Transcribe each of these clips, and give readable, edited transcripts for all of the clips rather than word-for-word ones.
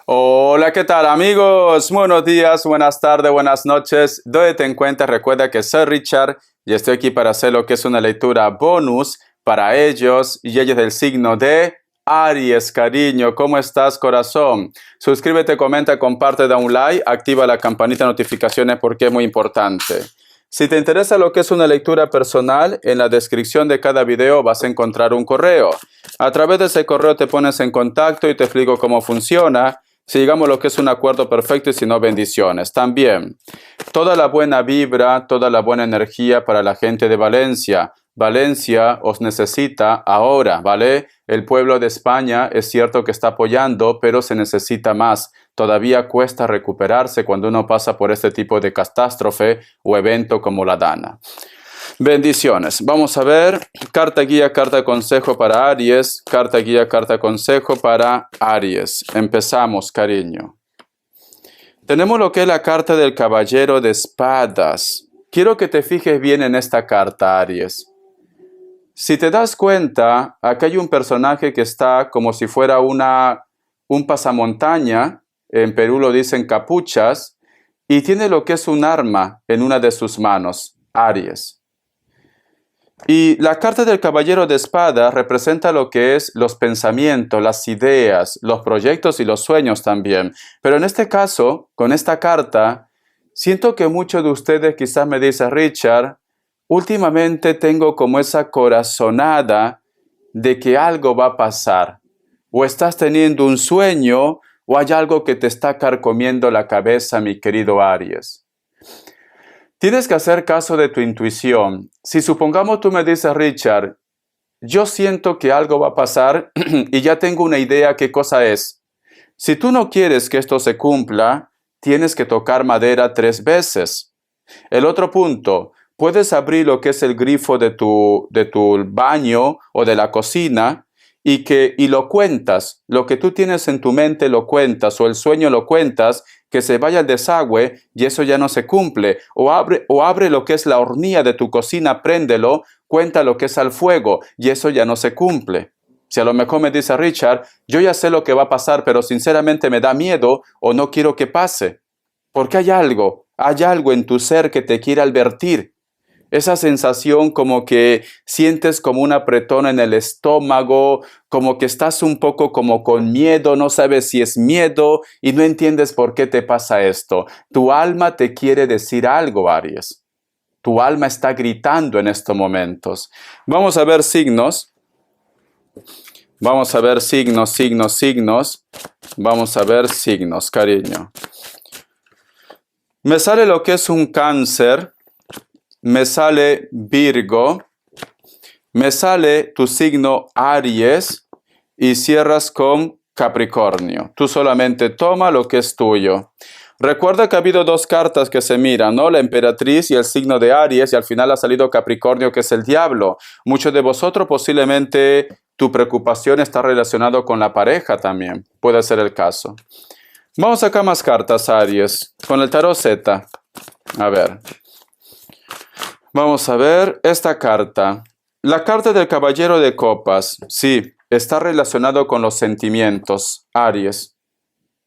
Hola, ¿qué tal amigos? Buenos días, buenas tardes, buenas noches. ¿Dónde te encuentras? Recuerda que soy Richard y estoy aquí para hacer lo que es una lectura bonus para ellos y ellos del signo de Aries, cariño. ¿Cómo estás, corazón? Suscríbete, comenta, comparte, da un like, activa la campanita de notificaciones porque es muy importante. Si te interesa lo que es una lectura personal, en la descripción de cada video vas a encontrar un correo. A través de ese correo te pones en contacto y te explico cómo funciona. Si llegamos a lo que es un acuerdo perfecto y si no, bendiciones. También, toda la buena vibra, toda la buena energía para la gente de Valencia. Valencia os necesita ahora, ¿vale? El pueblo de España es cierto que está apoyando, pero se necesita más. Todavía cuesta recuperarse cuando uno pasa por este tipo de catástrofe o evento como la Dana. Bendiciones. Vamos a ver, carta guía, carta consejo para Aries, carta guía, carta consejo para Aries. Empezamos, cariño. Tenemos lo que es la carta del Caballero de Espadas. Quiero que te fijes bien en esta carta, Aries. Si te das cuenta, acá hay un personaje que está como si fuera un pasamontaña, en Perú lo dicen capuchas, y tiene lo que es un arma en una de sus manos, Aries. Y la carta del Caballero de Espada representa lo que es los pensamientos, las ideas, los proyectos y los sueños también. Pero en este caso, con esta carta, siento que muchos de ustedes quizás me dicen, Richard, últimamente tengo como esa corazonada de que algo va a pasar. O estás teniendo un sueño o hay algo que te está carcomiendo la cabeza, mi querido Aries. Tienes que hacer caso de tu intuición. Si supongamos tú me dices, Richard, yo siento que algo va a pasar y ya tengo una idea qué cosa es. Si tú no quieres que esto se cumpla, tienes que tocar madera 3 veces. El otro punto, puedes abrir lo que es el grifo de tu baño o de la cocina y lo cuentas. Lo que tú tienes en tu mente lo cuentas o el sueño lo cuentas, que se vaya al desagüe y eso ya no se cumple. O abre lo que es la hornilla de tu cocina, préndelo, cuenta lo que es al fuego y eso ya no se cumple. Si a lo mejor me dice Richard, yo ya sé lo que va a pasar, pero sinceramente me da miedo o no quiero que pase. Porque hay algo en tu ser que te quiere advertir. Esa sensación como que sientes como un apretón en el estómago, como que estás un poco como con miedo, no sabes si es miedo y no entiendes por qué te pasa esto. Tu alma te quiere decir algo, Aries. Tu alma está gritando en estos momentos. Vamos a ver signos. Vamos a ver signos. Vamos a ver signos, cariño. Me sale lo que es un Cáncer. Me sale Virgo, me sale tu signo Aries y cierras con Capricornio. Tú solamente toma lo que es tuyo. Recuerda que ha habido 2 cartas que se miran, ¿no? La emperatriz y el signo de Aries y al final ha salido Capricornio, que es el diablo. Muchos de vosotros posiblemente tu preocupación está relacionada con la pareja también. Puede ser el caso. Vamos a sacar más cartas, Aries, con el tarot Z. A ver. Vamos a ver esta carta. La carta del Caballero de Copas, sí, está relacionado con los sentimientos, Aries.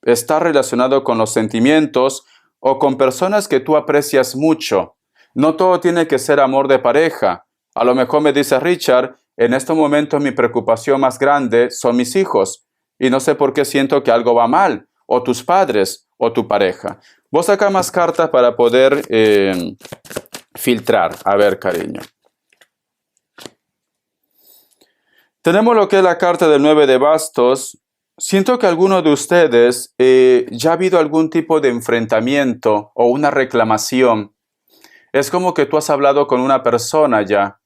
Está relacionado con los sentimientos o con personas que tú aprecias mucho. No todo tiene que ser amor de pareja. A lo mejor me dice Richard, en este momento mi preocupación más grande son mis hijos y no sé por qué siento que algo va mal, o tus padres o tu pareja. Vos saca más cartas para poder filtrar. A ver, cariño. Tenemos lo que es la carta del 9 de bastos. Siento que alguno de ustedes ya ha habido algún tipo de enfrentamiento o una reclamación. Es como que tú has hablado con una persona ya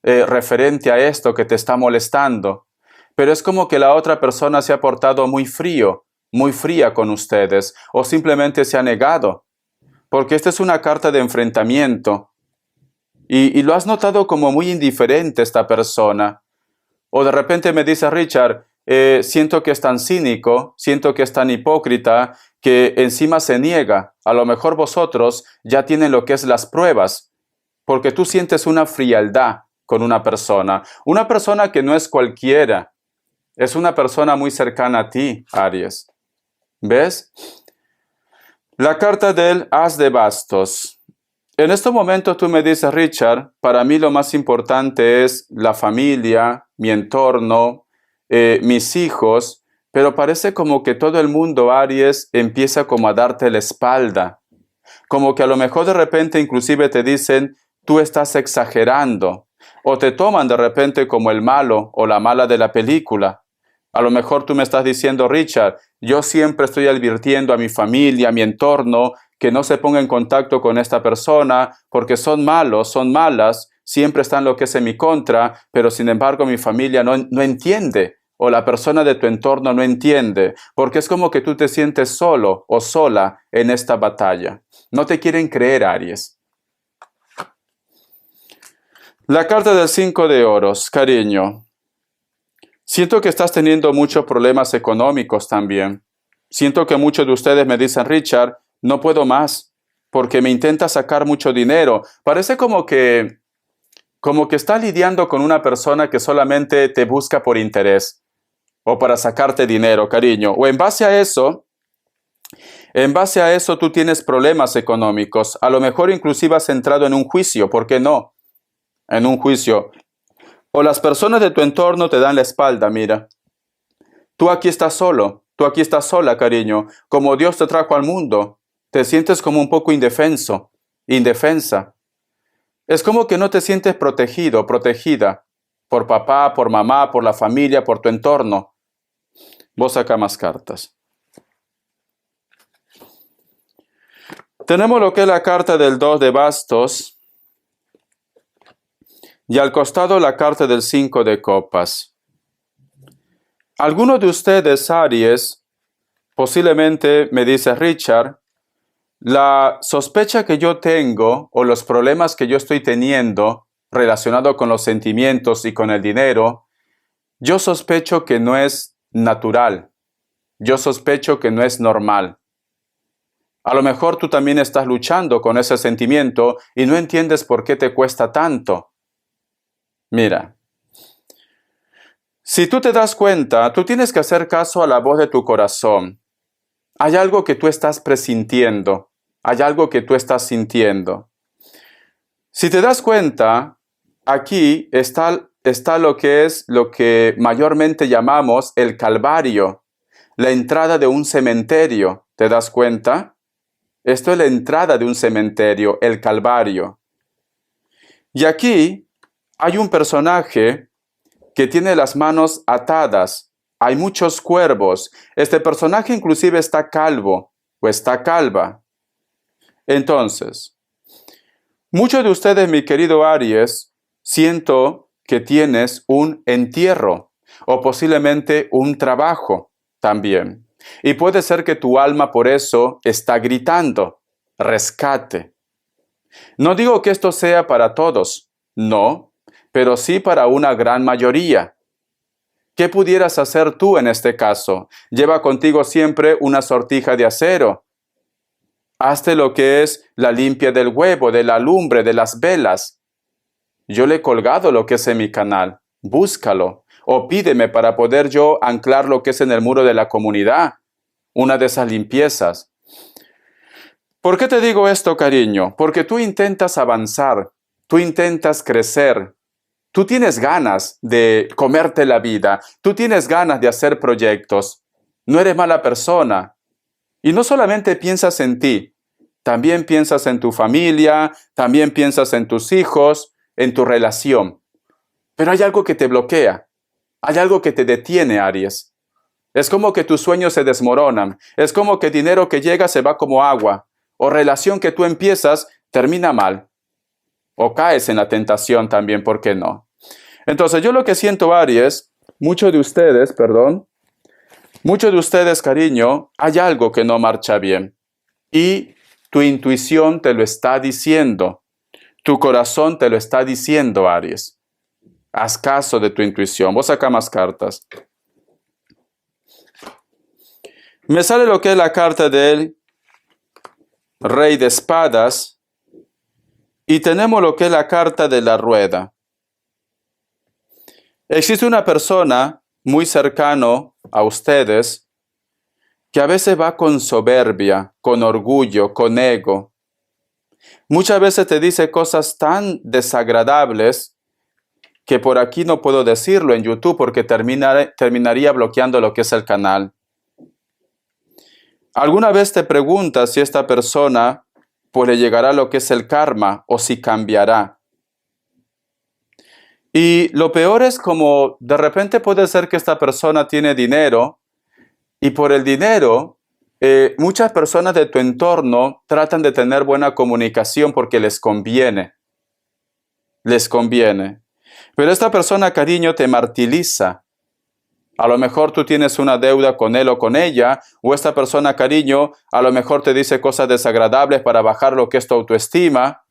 referente a esto que te está molestando. Pero es como que la otra persona se ha portado muy frío, muy fría con ustedes o simplemente se ha negado. Porque esta es una carta de enfrentamiento. Y lo has notado como muy indiferente esta persona. O de repente me dice Richard, siento que es tan cínico, siento que es tan hipócrita, que encima se niega. A lo mejor vosotros ya tienen lo que es las pruebas, porque tú sientes una frialdad con una persona que no es cualquiera, es una persona muy cercana a ti, Aries. ¿Ves? La carta del As de Bastos. En este momento tú me dices, Richard, para mí lo más importante es la familia, mi entorno, mis hijos, pero parece como que todo el mundo, Aries, empieza como a darte la espalda. Como que a lo mejor de repente inclusive te dicen, tú estás exagerando, o te toman de repente como el malo o la mala de la película. A lo mejor tú me estás diciendo, Richard, yo siempre estoy advirtiendo a mi familia, a mi entorno, que no se ponga en contacto con esta persona, porque son malos, son malas, siempre están lo que es en mi contra, pero sin embargo mi familia no entiende, o la persona de tu entorno no entiende, porque es como que tú te sientes solo o sola en esta batalla. No te quieren creer, Aries. La carta del 5 de oros, cariño. Siento que estás teniendo muchos problemas económicos también. Siento que muchos de ustedes me dicen, Richard, no puedo más, porque me intenta sacar mucho dinero. Parece como que estás lidiando con una persona que solamente te busca por interés o para sacarte dinero, cariño. O en base a eso tú tienes problemas económicos. A lo mejor inclusive has entrado en un juicio, ¿por qué no? En un juicio. O las personas de tu entorno te dan la espalda, mira. Tú aquí estás solo, tú aquí estás sola, cariño. Como Dios te trajo al mundo, te sientes como un poco indefenso, indefensa. Es como que no te sientes protegido, protegida por papá, por mamá, por la familia, por tu entorno. Vos saca más cartas. Tenemos lo que es la carta del 2 de bastos y al costado la carta del 5 de copas. Algunos de ustedes, Aries, posiblemente me dice Richard, la sospecha que yo tengo o los problemas que yo estoy teniendo relacionados con los sentimientos y con el dinero, yo sospecho que no es natural. Yo sospecho que no es normal. A lo mejor tú también estás luchando con ese sentimiento y no entiendes por qué te cuesta tanto. Mira, si tú te das cuenta, tú tienes que hacer caso a la voz de tu corazón. Hay algo que tú estás presintiendo. Hay algo que tú estás sintiendo. Si te das cuenta, aquí está lo que mayormente llamamos el Calvario, la entrada de un cementerio. ¿Te das cuenta? Esto es la entrada de un cementerio, el Calvario. Y aquí hay un personaje que tiene las manos atadas. Hay muchos cuervos. Este personaje inclusive está calvo o está calva. Entonces, muchos de ustedes, mi querido Aries, siento que tienes un entierro o posiblemente un trabajo también. Y puede ser que tu alma por eso está gritando, rescate. No digo que esto sea para todos, no, pero sí para una gran mayoría. ¿Qué pudieras hacer tú en este caso? Lleva contigo siempre una sortija de acero. Hazte lo que es la limpia del huevo, de la lumbre, de las velas. Yo le he colgado lo que es en mi canal. Búscalo o pídeme para poder yo anclar lo que es en el muro de la comunidad. Una de esas limpiezas. ¿Por qué te digo esto, cariño? Porque tú intentas avanzar, tú intentas crecer, tú tienes ganas de comerte la vida, tú tienes ganas de hacer proyectos. No eres mala persona. Y no solamente piensas en ti, también piensas en tu familia, también piensas en tus hijos, en tu relación. Pero hay algo que te bloquea, hay algo que te detiene, Aries. Es como que tus sueños se desmoronan, es como que dinero que llega se va como agua, o relación que tú empiezas termina mal, o caes en la tentación también, ¿por qué no? Entonces yo lo que siento, Aries, muchos de ustedes, cariño, hay algo que no marcha bien. Y tu intuición te lo está diciendo. Tu corazón te lo está diciendo, Aries. Haz caso de tu intuición. Vos saca más cartas. Me sale lo que es la carta del Rey de Espadas. Y tenemos lo que es la carta de la rueda. Existe una persona muy cercano a ustedes que a veces va con soberbia, con orgullo, con ego. Muchas veces te dice cosas tan desagradables que por aquí no puedo decirlo en YouTube porque terminaría bloqueando lo que es el canal. ¿Alguna vez te preguntas si esta persona pues le llegará lo que es el karma o si cambiará? Y lo peor es como de repente puede ser que esta persona tiene dinero y por el dinero muchas personas de tu entorno tratan de tener buena comunicación porque les conviene. Les conviene. Pero esta persona, cariño, te martiriza. A lo mejor tú tienes una deuda con él o con ella, o esta persona, cariño, a lo mejor te dice cosas desagradables para bajar lo que es tu autoestima.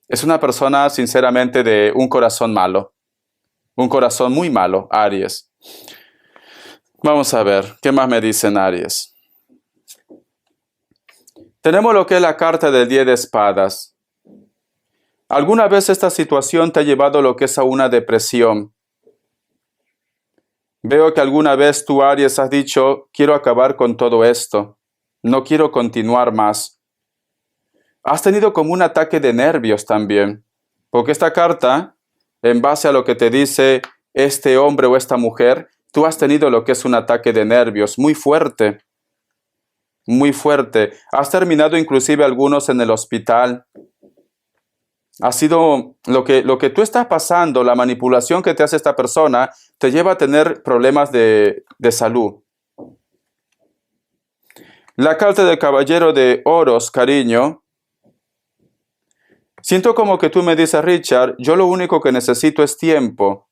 Es una persona, sinceramente, de un corazón malo. Un corazón muy malo, Aries. Vamos a ver, ¿qué más me dicen Aries? Tenemos lo que es la carta del 10 de espadas. ¿Alguna vez esta situación te ha llevado a lo que es a una depresión? Veo que alguna vez tú, Aries, has dicho, quiero acabar con todo esto. No quiero continuar más. Has tenido como un ataque de nervios también. Porque esta carta, en base a lo que te dice este hombre o esta mujer, tú has tenido lo que es un ataque de nervios muy fuerte. Muy fuerte. Has terminado inclusive algunos en el hospital. Ha sido lo que tú estás pasando, la manipulación que te hace esta persona, te lleva a tener problemas de salud. La carta del caballero de oros, cariño. Siento como que tú me dices, Richard, yo lo único que necesito es tiempo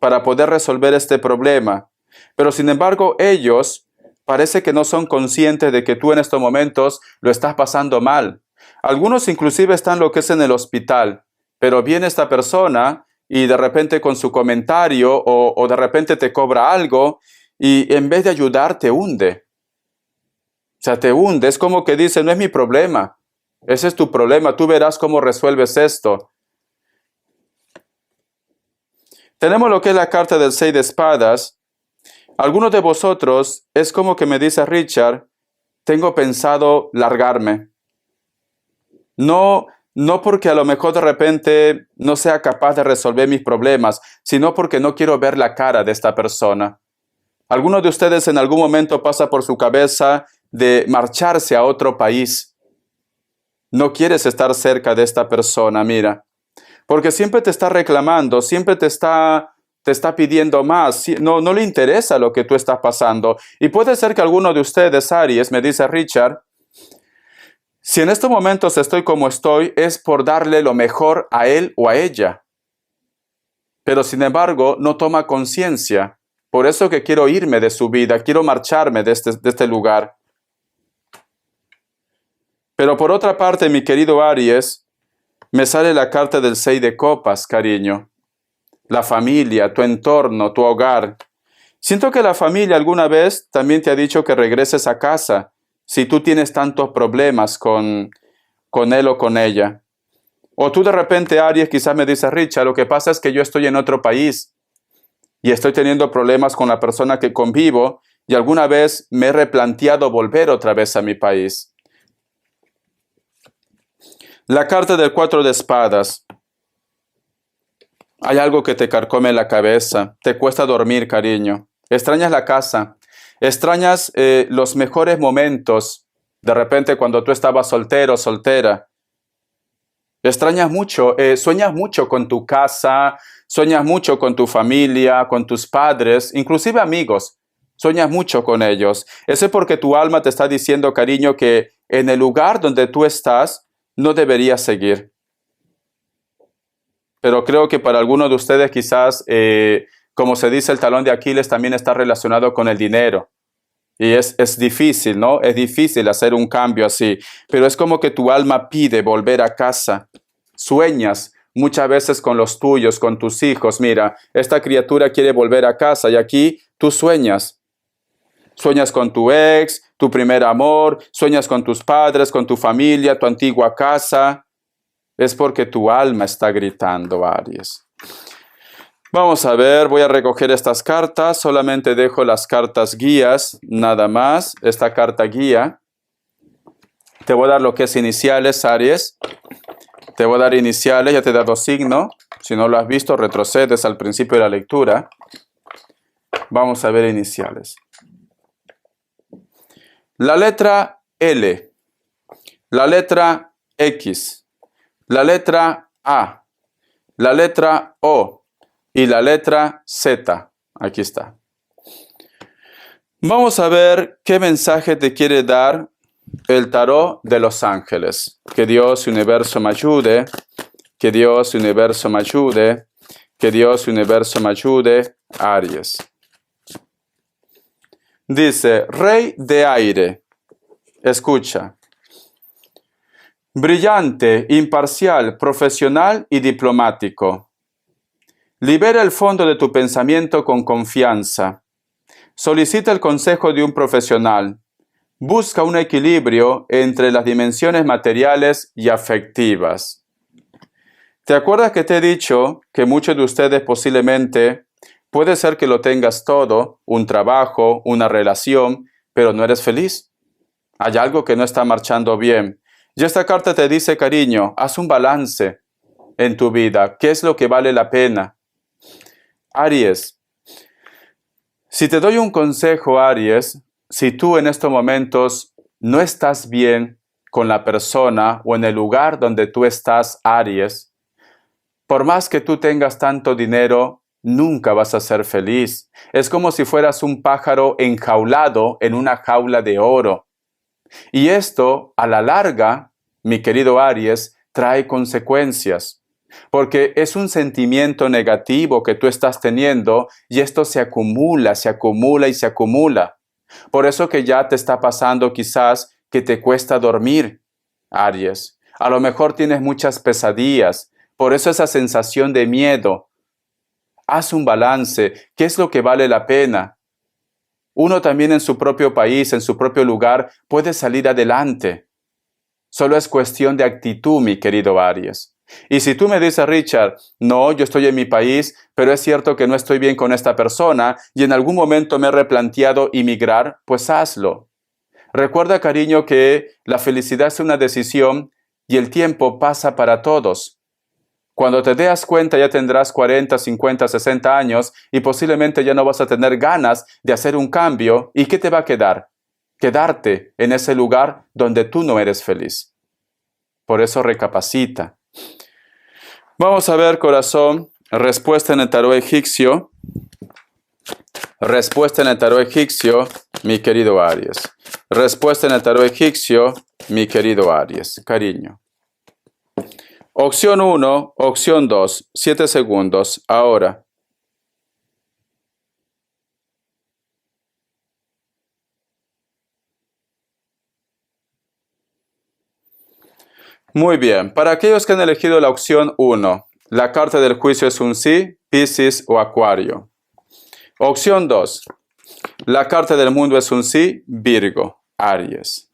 para poder resolver este problema. Pero sin embargo, ellos parece que no son conscientes de que tú en estos momentos lo estás pasando mal. Algunos inclusive están lo que es en el hospital, pero viene esta persona y de repente con su comentario o de repente te cobra algo y en vez de ayudar te hunde. O sea, te hunde, es como que dice, no es mi problema, ese es tu problema, tú verás cómo resuelves esto. Tenemos lo que es la carta del 6 de espadas. Algunos de vosotros es como que me dice Richard, tengo pensado largarme. No porque a lo mejor de repente no sea capaz de resolver mis problemas, sino porque no quiero ver la cara de esta persona. ¿Alguno de ustedes en algún momento pasa por su cabeza de marcharse a otro país? No quieres estar cerca de esta persona, mira, porque siempre te está reclamando, siempre te está pidiendo más, no le interesa lo que tú estás pasando. Y puede ser que alguno de ustedes, Aries, me dice Richard, si en estos momentos estoy como estoy, es por darle lo mejor a él o a ella. Pero sin embargo, no toma conciencia. Por eso que quiero irme de su vida, quiero marcharme de este lugar. Pero por otra parte, mi querido Aries, me sale la carta del 6 de copas, cariño. La familia, tu entorno, tu hogar. Siento que la familia alguna vez también te ha dicho que regreses a casa si tú tienes tantos problemas con él o con ella. O tú de repente, Aries, quizás me dices, Richard, lo que pasa es que yo estoy en otro país y estoy teniendo problemas con la persona que convivo y alguna vez me he replanteado volver otra vez a mi país. La carta del 4 de espadas. Hay algo que te carcome la cabeza, te cuesta dormir, cariño. Extrañas la casa, extrañas los mejores momentos, de repente cuando tú estabas soltero, soltera. Extrañas mucho, sueñas mucho con tu casa, sueñas mucho con tu familia, con tus padres, inclusive amigos. Sueñas mucho con ellos. Eso es porque tu alma te está diciendo, cariño, que en el lugar donde tú estás no deberías seguir. Pero creo que para algunos de ustedes quizás, como se dice, el talón de Aquiles también está relacionado con el dinero. Y es difícil, ¿no? Es difícil hacer un cambio así. Pero es como que tu alma pide volver a casa. Sueñas muchas veces con los tuyos, con tus hijos. Mira, esta criatura quiere volver a casa y aquí tú sueñas. Sueñas con tu ex, tu primer amor, sueñas con tus padres, con tu familia, tu antigua casa. Es porque tu alma está gritando, Aries. Vamos a ver, voy a recoger estas cartas, solamente dejo las cartas guías, nada más, esta carta guía. Te voy a dar lo que es iniciales, Aries. Te voy a dar iniciales, ya te he dado signo. Si no lo has visto, retrocedes al principio de la lectura. Vamos a ver iniciales. La letra L, la letra X, la letra A, la letra O y la letra Z. Aquí está. Vamos a ver qué mensaje te quiere dar el tarot de los ángeles. Que Dios y universo me ayude. Que Dios y universo me ayude. Que Dios y universo me ayude. Aries. Dice, Rey de aire. Escucha. Brillante, imparcial, profesional y diplomático. Libera el fondo de tu pensamiento con confianza. Solicita el consejo de un profesional. Busca un equilibrio entre las dimensiones materiales y afectivas. ¿Te acuerdas que te he dicho que muchos de ustedes posiblemente puede ser que lo tengas todo, un trabajo, una relación, pero no eres feliz? Hay algo que no está marchando bien. Y esta carta te dice, cariño, haz un balance en tu vida. ¿Qué es lo que vale la pena? Aries, si te doy un consejo, Aries, si tú en estos momentos no estás bien con la persona o en el lugar donde tú estás, Aries, por más que tú tengas tanto dinero, nunca vas a ser feliz. Es como si fueras un pájaro enjaulado en una jaula de oro. Y esto, a la larga, mi querido Aries, trae consecuencias. Porque es un sentimiento negativo que tú estás teniendo y esto se acumula y se acumula. Por eso que ya te está pasando quizás que te cuesta dormir, Aries. A lo mejor tienes muchas pesadillas, por eso esa sensación de miedo. Haz un balance, ¿qué es lo que vale la pena? Uno también en su propio país, en su propio lugar, puede salir adelante. Solo es cuestión de actitud, mi querido Aries. Y si tú me dices, Richard, no, yo estoy en mi país, pero es cierto que no estoy bien con esta persona y en algún momento me he replanteado emigrar, pues hazlo. Recuerda, cariño, que la felicidad es una decisión y el tiempo pasa para todos. Cuando te das cuenta ya tendrás 40, 50, 60 años y posiblemente ya no vas a tener ganas de hacer un cambio. ¿Y qué te va a quedar? Quedarte en ese lugar donde tú no eres feliz. Por eso recapacita. Vamos a ver, corazón, respuesta en el tarot egipcio. Respuesta en el tarot egipcio, mi querido Aries. Respuesta en el tarot egipcio, mi querido Aries. Cariño. Opción 1, opción 2, 7 segundos, ahora. Muy bien, para aquellos que han elegido la opción 1, la carta del juicio es un sí, Piscis o Acuario. Opción 2, la carta del mundo es un sí, Virgo, Aries.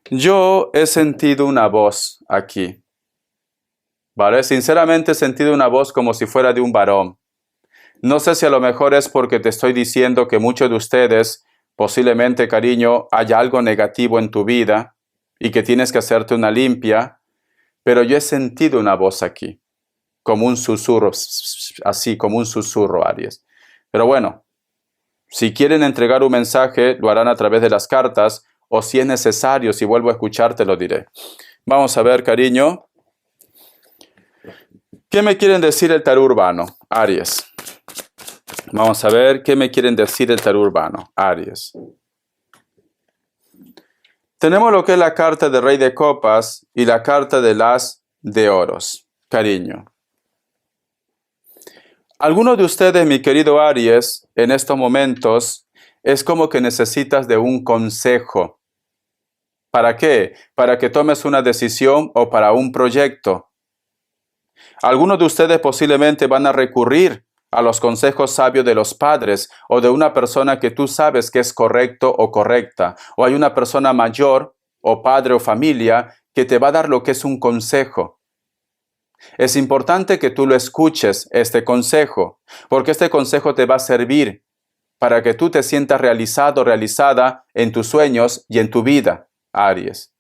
Yo he sentido una voz aquí. ¿Vale? Sinceramente he sentido una voz como si fuera de un varón. No sé si a lo mejor es porque te estoy diciendo que muchos de ustedes, posiblemente, cariño, haya algo negativo en tu vida y que tienes que hacerte una limpia, pero yo he sentido una voz aquí, como un susurro, así como un susurro, Aries. Pero bueno, si quieren entregar un mensaje, lo harán a través de las cartas, o si es necesario, si vuelvo a escuchar, te lo diré. Vamos a ver, cariño. ¿Qué me quieren decir el tarot urbano? Aries. Vamos a ver qué me quieren decir el tarot urbano. Aries. Tenemos lo que es la carta de Rey de Copas y la carta del As de Oros. Cariño. Algunos de ustedes, mi querido Aries, en estos momentos, es como que necesitas de un consejo. ¿Para qué? Para que tomes una decisión o para un proyecto. Algunos de ustedes posiblemente van a recurrir a los consejos sabios de los padres o de una persona que tú sabes que es correcto o correcta. O hay una persona mayor o padre o familia que te va a dar lo que es un consejo. Es importante que tú lo escuches, este consejo, porque este consejo te va a servir para que tú te sientas realizado, realizada en tus sueños y en tu vida, Aries.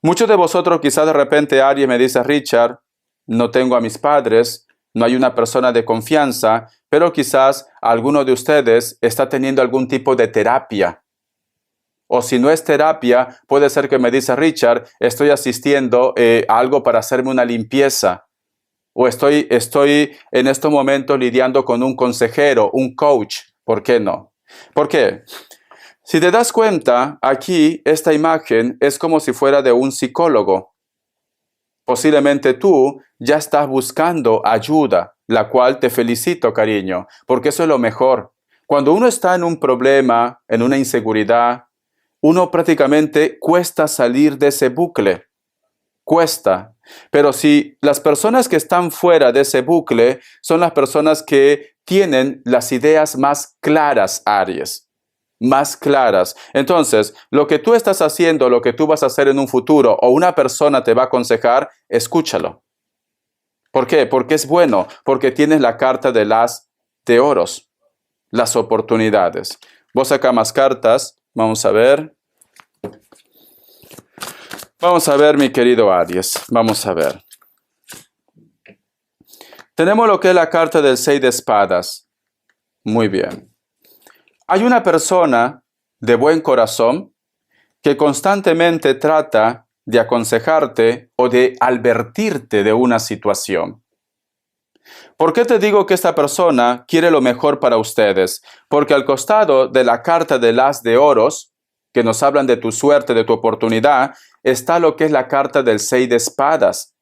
Muchos de vosotros quizás de repente Aries me dice, Richard, no tengo a mis padres, no hay una persona de confianza, pero quizás alguno de ustedes está teniendo algún tipo de terapia. O si no es terapia, puede ser que me dice, Richard, estoy asistiendo a algo para hacerme una limpieza. O estoy en estos momentos lidiando con un consejero, un coach. ¿Por qué no? ¿Por qué? Si te das cuenta, aquí esta imagen es como si fuera de un psicólogo. Posiblemente tú ya estás buscando ayuda, la cual te felicito, cariño, porque eso es lo mejor. Cuando uno está en un problema, en una inseguridad, uno prácticamente cuesta salir de ese bucle. Cuesta. Pero si las personas que están fuera de ese bucle son las personas que tienen las ideas más claras, Aries, más claras. Entonces, lo que tú estás haciendo, lo que tú vas a hacer en un futuro o una persona te va a aconsejar, escúchalo. ¿Por qué? Porque es bueno, porque tienes la carta de las de oros, las oportunidades. Vos acá más cartas, vamos a ver. Vamos a ver, mi querido Aries, vamos a ver. Tenemos lo que es la carta del 6 de espadas. Muy bien. Hay una persona de buen corazón que constantemente trata de aconsejarte o de advertirte de una situación. ¿Por qué te digo que esta persona quiere lo mejor para ustedes? Porque al costado de la carta del as de oros, que nos hablan de tu suerte, de tu oportunidad, está lo que es la carta del 6 de espadas,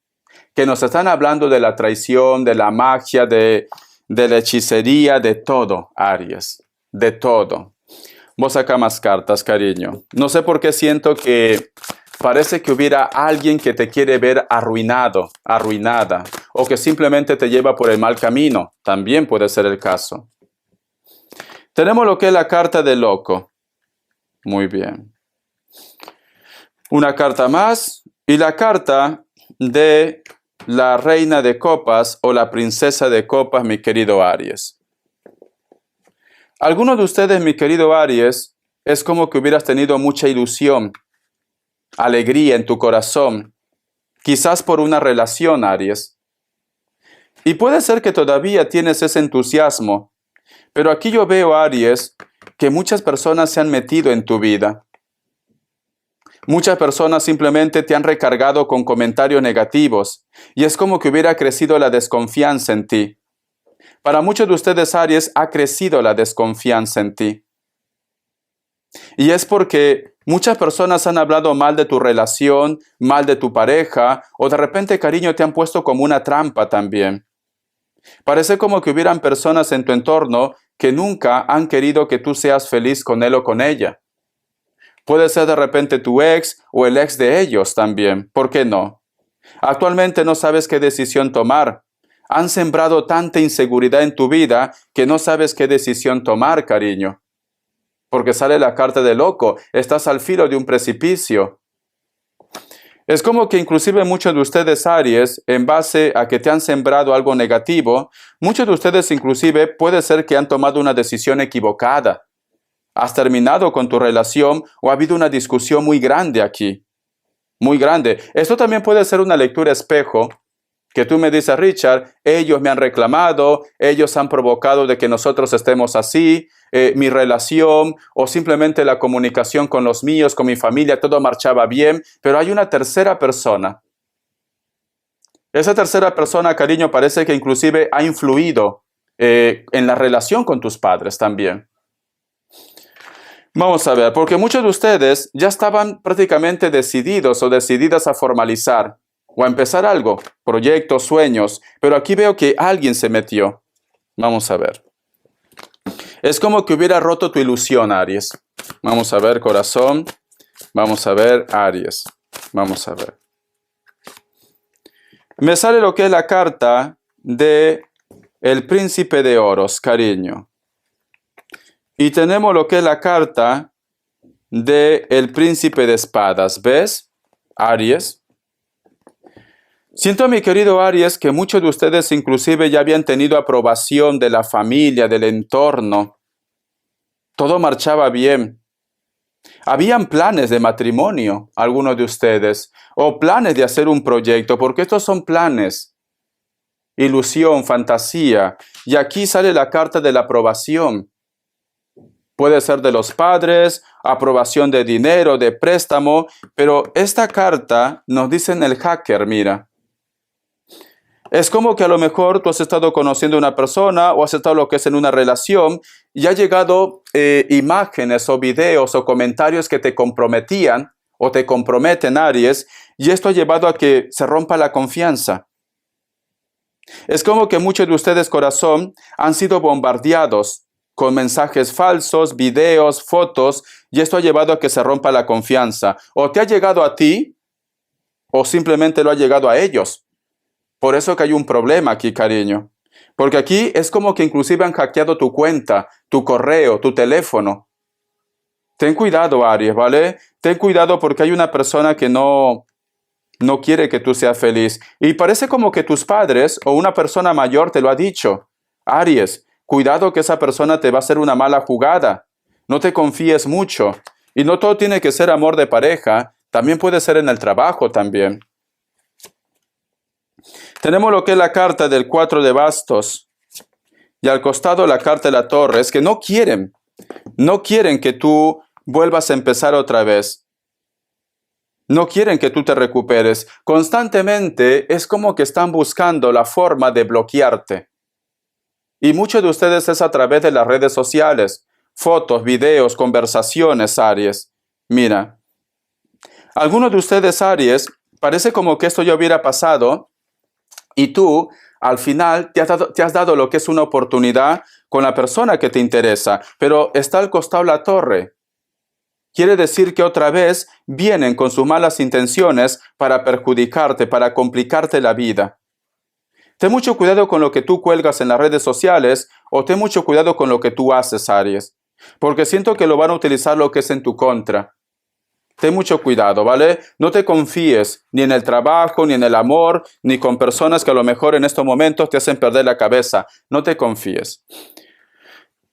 que nos están hablando de la traición, de la magia, de la hechicería, de todo, Aries, de todo. Vos acá más cartas, cariño. No sé por qué siento que parece que hubiera alguien que te quiere ver arruinado, arruinada, o que simplemente te lleva por el mal camino. También puede ser el caso. Tenemos lo que es la carta del loco. Muy bien. Una carta más y la carta de la reina de copas o la princesa de copas, mi querido Aries. Algunos de ustedes, mi querido Aries, es como que hubieras tenido mucha ilusión, alegría en tu corazón, quizás por una relación, Aries. Y puede ser que todavía tienes ese entusiasmo, pero aquí yo veo, Aries, que muchas personas se han metido en tu vida. Muchas personas simplemente te han recargado con comentarios negativos y es como que hubiera crecido la desconfianza en ti. Para muchos de ustedes, Aries, ha crecido la desconfianza en ti. Y es porque muchas personas han hablado mal de tu relación, mal de tu pareja, o de repente, cariño, te han puesto como una trampa también. Parece como que hubieran personas en tu entorno que nunca han querido que tú seas feliz con él o con ella. Puede ser de repente tu ex o el ex de ellos también. ¿Por qué no? Actualmente no sabes qué decisión tomar. Han sembrado tanta inseguridad en tu vida que no sabes qué decisión tomar, cariño. Porque sale la carta de loco. Estás al filo de un precipicio. Es como que inclusive muchos de ustedes, Aries, en base a que te han sembrado algo negativo, muchos de ustedes inclusive puede ser que han tomado una decisión equivocada. Has terminado con tu relación o ha habido una discusión muy grande aquí. Muy grande. Esto también puede ser una lectura espejo, que tú me dices, Richard, ellos me han reclamado, ellos han provocado de que nosotros estemos así, mi relación o simplemente la comunicación con los míos, con mi familia, todo marchaba bien, pero hay una tercera persona. Esa tercera persona, cariño, parece que inclusive ha influido en la relación con tus padres también. Vamos a ver, porque muchos de ustedes ya estaban prácticamente decididos o decididas a formalizar o a empezar algo, proyectos, sueños, pero aquí veo que alguien se metió. Vamos a ver. Es como que hubiera roto tu ilusión, Aries. Vamos a ver, corazón. Vamos a ver, Aries. Vamos a ver. Me sale lo que es la carta de el príncipe de oros, cariño. Y tenemos lo que es la carta de el príncipe de espadas. ¿Ves, Aries? Siento, mi querido Aries, que muchos de ustedes inclusive ya habían tenido aprobación de la familia, del entorno. Todo marchaba bien. Habían planes de matrimonio, algunos de ustedes, o planes de hacer un proyecto, porque estos son planes, ilusión, fantasía. Y aquí sale la carta de la aprobación. Puede ser de los padres, aprobación de dinero, de préstamo, pero esta carta nos dice en el hacker, mira. Es como que a lo mejor tú has estado conociendo a una persona o has estado lo que es en una relación y ha llegado imágenes o videos o comentarios que te comprometían o te comprometen, Aries, y esto ha llevado a que se rompa la confianza. Es como que muchos de ustedes, corazón, han sido bombardeados con mensajes falsos, videos, fotos, y esto ha llevado a que se rompa la confianza. O te ha llegado a ti o simplemente lo ha llegado a ellos. Por eso que hay un problema aquí, cariño. Porque aquí es como que inclusive han hackeado tu cuenta, tu correo, tu teléfono. Ten cuidado, Aries, ¿vale? Ten cuidado porque hay una persona que no quiere que tú seas feliz. Y parece como que tus padres o una persona mayor te lo ha dicho. Aries, cuidado que esa persona te va a hacer una mala jugada. No te confíes mucho. Y no todo tiene que ser amor de pareja. También puede ser en el trabajo también. Tenemos lo que es la carta del 4 de bastos y al costado la carta de la torre. Es que no quieren que tú vuelvas a empezar otra vez. No quieren que tú te recuperes. Constantemente es como que están buscando la forma de bloquearte. Y muchos de ustedes es a través de las redes sociales. Fotos, videos, conversaciones, Aries. Mira, algunos de ustedes, Aries, parece como que esto ya hubiera pasado. Y tú, al final, te has dado lo que es una oportunidad con la persona que te interesa, pero está al costado la torre. Quiere decir que otra vez vienen con sus malas intenciones para perjudicarte, para complicarte la vida. Ten mucho cuidado con lo que tú cuelgas en las redes sociales o ten mucho cuidado con lo que tú haces, Aries, porque siento que lo van a utilizar lo que es en tu contra. Ten mucho cuidado, ¿vale? No te confíes ni en el trabajo, ni en el amor, ni con personas que a lo mejor en estos momentos te hacen perder la cabeza. No te confíes.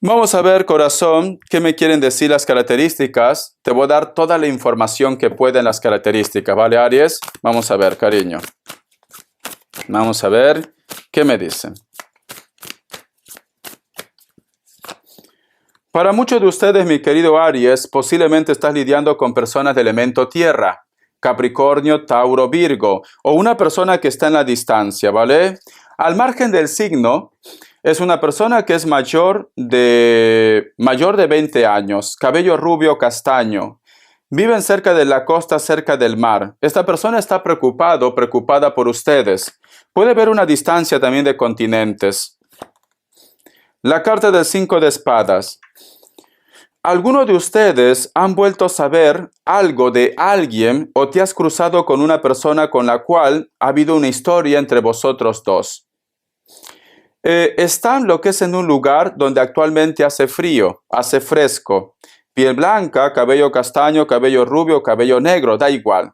Vamos a ver, corazón, qué me quieren decir las características. Te voy a dar toda la información que pueden las características, ¿vale, Aries? Vamos a ver, cariño. Vamos a ver qué me dicen. Para muchos de ustedes, mi querido Aries, posiblemente estás lidiando con personas de elemento tierra, Capricornio, Tauro, Virgo, o una persona que está en la distancia, ¿vale? Al margen del signo, es una persona que es mayor de 20 años, cabello rubio castaño. Viven cerca de la costa, cerca del mar. Esta persona está preocupada por ustedes. Puede haber una distancia también de continentes. La carta del 5 de espadas. ¿Alguno de ustedes han vuelto a saber algo de alguien o te has cruzado con una persona con la cual ha habido una historia entre vosotros dos? Están lo que es en un lugar donde actualmente hace frío, hace fresco. Piel blanca, cabello castaño, cabello rubio, cabello negro, da igual.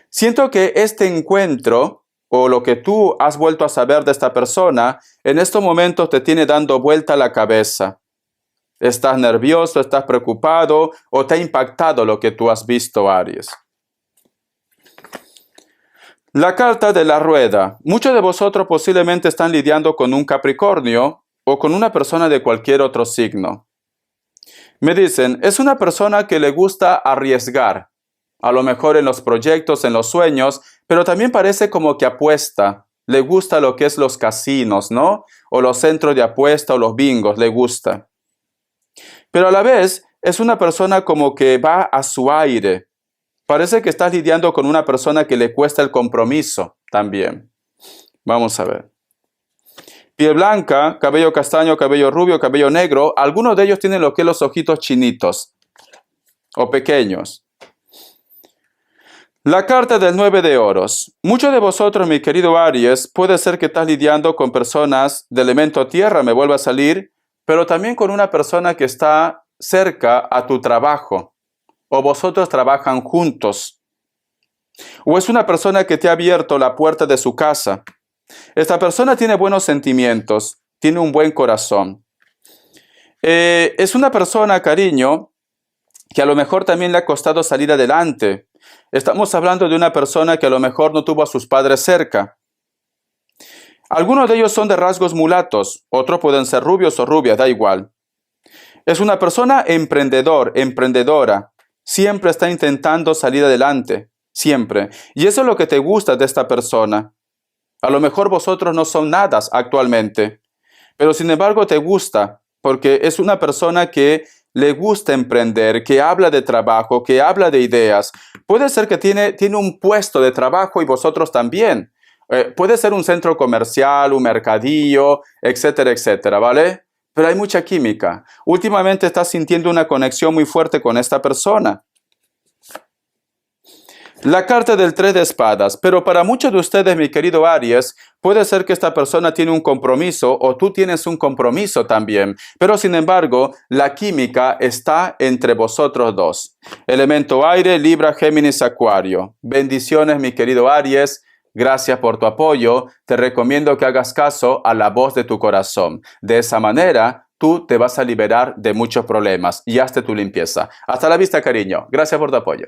Siento que este encuentro o lo que tú has vuelto a saber de esta persona en estos momentos te tiene dando vuelta la cabeza. ¿Estás nervioso, estás preocupado o te ha impactado lo que tú has visto, Aries? La carta de la rueda. Muchos de vosotros posiblemente están lidiando con un Capricornio o con una persona de cualquier otro signo. Me dicen, es una persona que le gusta arriesgar, a lo mejor en los proyectos, en los sueños, pero también parece como que apuesta. Le gusta lo que es los casinos, ¿no? O los centros de apuesta o los bingos, le gusta. Pero a la vez es una persona como que va a su aire. Parece que estás lidiando con una persona que le cuesta el compromiso también. Vamos a ver. Piel blanca, cabello castaño, cabello rubio, cabello negro. Algunos de ellos tienen lo que es los ojitos chinitos o pequeños. La carta del 9 de oros. Muchos de vosotros, mi querido Aries, puede ser que estás lidiando con personas de elemento tierra, me vuelve a salir, pero también con una persona que está cerca a tu trabajo o vosotros trabajan juntos. ¿O es una persona que te ha abierto la puerta de su casa? Esta persona tiene buenos sentimientos, tiene un buen corazón. Es una persona, cariño, que a lo mejor también le ha costado salir adelante. Estamos hablando de una persona que a lo mejor no tuvo a sus padres cerca. Algunos de ellos son de rasgos mulatos, otros pueden ser rubios o rubias, da igual. Es una persona emprendedora. Siempre está intentando salir adelante, siempre. Y eso es lo que te gusta de esta persona. A lo mejor vosotros no son nada actualmente, pero sin embargo te gusta, porque es una persona que le gusta emprender, que habla de trabajo, que habla de ideas. Puede ser que tiene un puesto de trabajo y vosotros también. Puede ser un centro comercial, un mercadillo, etcétera, etcétera, ¿vale? Pero hay mucha química. Últimamente estás sintiendo una conexión muy fuerte con esta persona. La carta del 3 de espadas, pero para muchos de ustedes, mi querido Aries, puede ser que esta persona tiene un compromiso o tú tienes un compromiso también, pero sin embargo, la química está entre vosotros dos. Elemento aire, Libra, Géminis, Acuario. Bendiciones, mi querido Aries. Gracias por tu apoyo. Te recomiendo que hagas caso a la voz de tu corazón. De esa manera, tú te vas a liberar de muchos problemas y hazte tu limpieza. Hasta la vista, cariño. Gracias por tu apoyo.